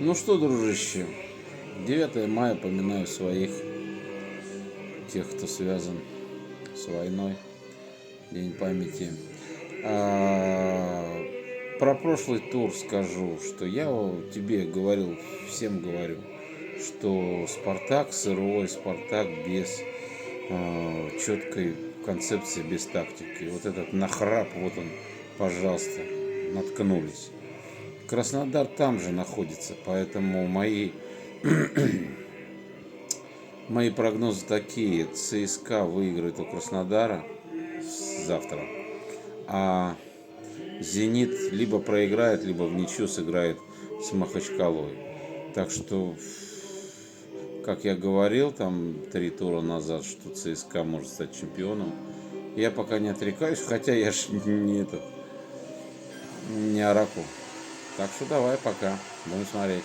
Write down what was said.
Ну что, дружище, 9 мая поминаю своих, тех, кто связан с войной, День памяти. А, Про прошлый тур скажу, что я тебе говорил, всем говорю, что Спартак сырой, Спартак без четкой концепции, без тактики. Вот этот нахрап, вот он, пожалуйста, наткнулись. Краснодар там же находится, поэтому мои прогнозы такие. ЦСКА выиграет у Краснодара завтра, а Зенит либо проиграет, либо в ничью сыграет с Махачкалой. Так что, как я говорил там 3 тура назад, что ЦСКА может стать чемпионом, я пока не отрекаюсь, хотя я ж не оракул. Так что давай пока, будем смотреть.